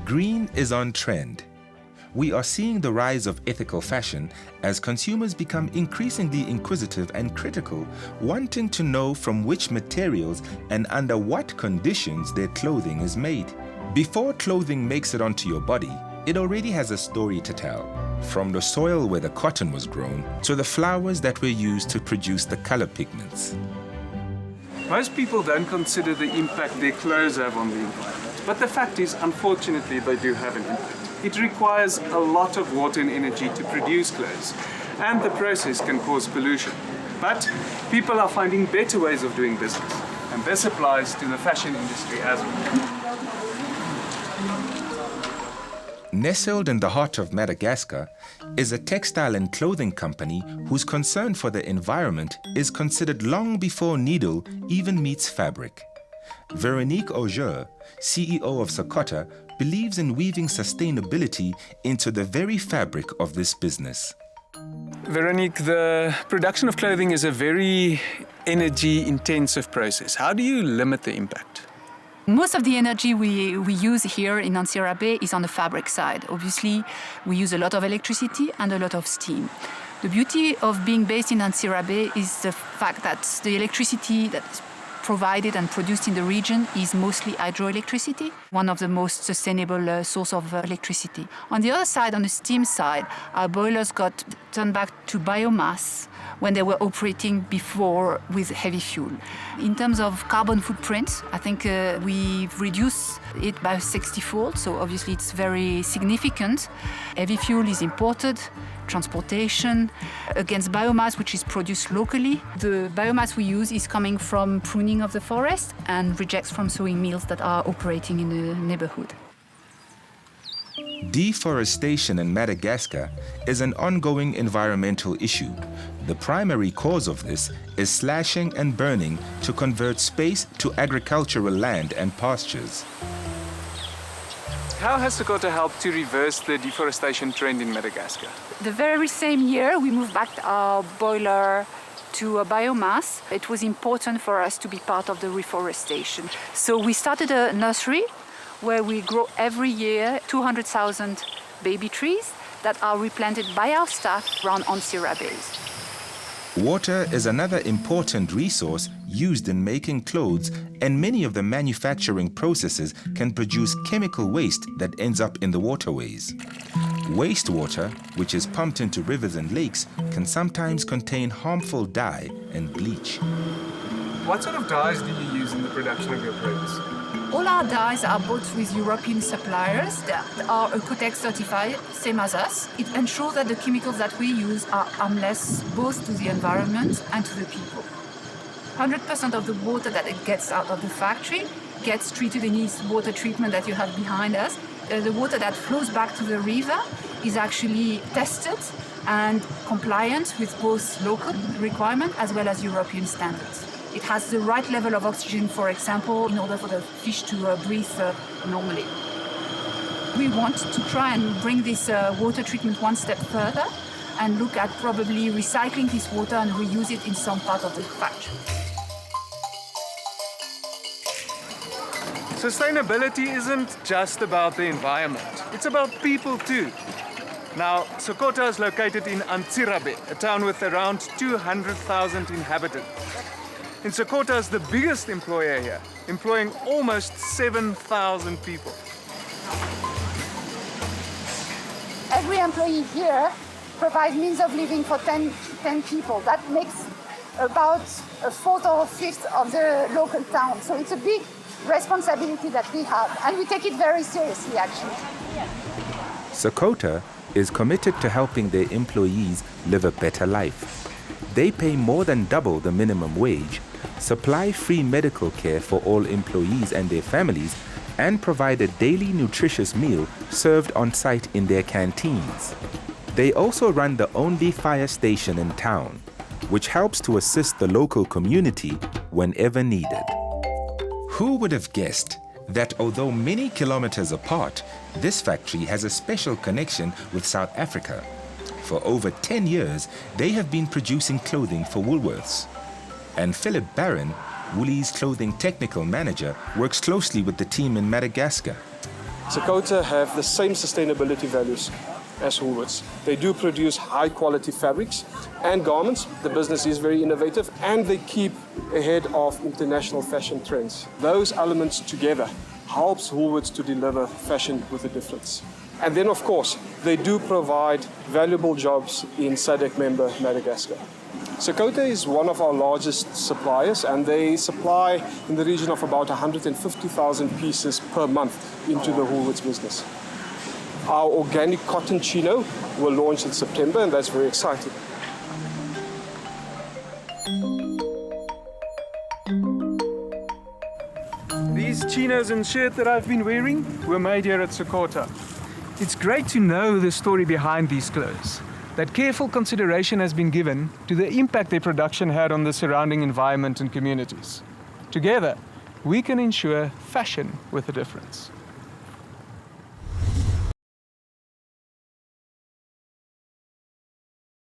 Green is on trend. We are seeing the rise of ethical fashion as consumers become increasingly inquisitive and critical, wanting to know from which materials and under what conditions their clothing is made. Before clothing makes it onto your body, it already has a story to tell, from the soil where the cotton was grown to the flowers that were used to produce the color pigments. Most people don't consider the impact their clothes have on the environment, but the fact is, unfortunately, they do have an impact. It requires a lot of water and energy to produce clothes, and the process can cause pollution. But people are finding better ways of doing business, and this applies to the fashion industry as well. Nestled in the heart of Madagascar is a textile and clothing company whose concern for the environment is considered long before needle even meets fabric. Veronique Auger, CEO of Sokota, believes in weaving sustainability into the very fabric of this business. Veronique, the production of clothing is a very energy-intensive process. How do you limit the impact? Most of the energy we use here in Antsirabe is on the fabric side. Obviously, we use a lot of electricity and a lot of steam. The beauty of being based in Antsirabe is the fact that the electricity that is provided and produced in the region is mostly hydroelectricity, one of the most sustainable source of electricity. On the other side, on the steam side, our boilers got turned back to biomass when they were operating before with heavy fuel. In terms of carbon footprint, I think we've reduced it by 60-fold, so obviously it's very significant. Heavy fuel is imported, transportation, against biomass which is produced locally. The biomass we use is coming from pruning of the forest and rejects from sawing mills that are operating in the neighborhood. Deforestation in Madagascar is an ongoing environmental issue. The primary cause of this is slashing and burning to convert space to agricultural land and pastures. How has Sokota helped to reverse the deforestation trend in Madagascar? The very same year, we moved back our boiler to a biomass. It was important for us to be part of the reforestation. So we started a nursery where we grow every year 200,000 baby trees that are replanted by our staff around Antsirabe. Water is another important resource used in making clothes, and many of the manufacturing processes can produce chemical waste that ends up in the waterways. Wastewater, which is pumped into rivers and lakes, can sometimes contain harmful dye and bleach. What sort of dyes do you use in the production of your clothes? All our dyes are bought with European suppliers that are Ecotex certified, same as us. It ensures that the chemicals that we use are harmless both to the environment and to the people. 100% of the water that it gets out of the factory gets treated in this water treatment that you have behind us. The water that flows back to the river is actually tested and compliant with both local requirements as well as European standards. It has the right level of oxygen, for example, in order for the fish to breathe normally. We want to try and bring this water treatment one step further and look at probably recycling this water and reuse it in some part of the factory. Sustainability isn't just about the environment, it's about people too. Now, Sokota is located in Antsirabe, a town with around 200,000 inhabitants. And Sokota is the biggest employer here, employing almost 7,000 people. Every employee here provides means of living for 10 people. That makes about a fourth or a fifth of the local town. So it's a big responsibility that we have, and we take it very seriously, actually. Sokota is committed to helping their employees live a better life. They pay more than double the minimum wage, supply free medical care for all employees and their families, and provide a daily nutritious meal served on site in their canteens. They also run the only fire station in town, which helps to assist the local community whenever needed. Who would have guessed that although many kilometers apart, this factory has a special connection with South Africa? For over 10 years, they have been producing clothing for Woolworths. And Philip Barron, Woolies clothing technical manager, works closely with the team in Madagascar. Sakota have the same sustainability values as Woolworths. They do produce high quality fabrics and garments. The business is very innovative and they keep ahead of international fashion trends. Those elements together helps Woolworths to deliver fashion with a difference. And then of course, they do provide valuable jobs in SADC member Madagascar. Sakota is one of our largest suppliers and they supply in the region of about 150,000 pieces per month into the Woolworths business. Our organic cotton chino will launch in September and that's very exciting. These chinos and shirt that I've been wearing were made here at Sakota. It's great to know the story behind these clothes, that careful consideration has been given to the impact their production had on the surrounding environment and communities. Together, we can ensure fashion with a difference.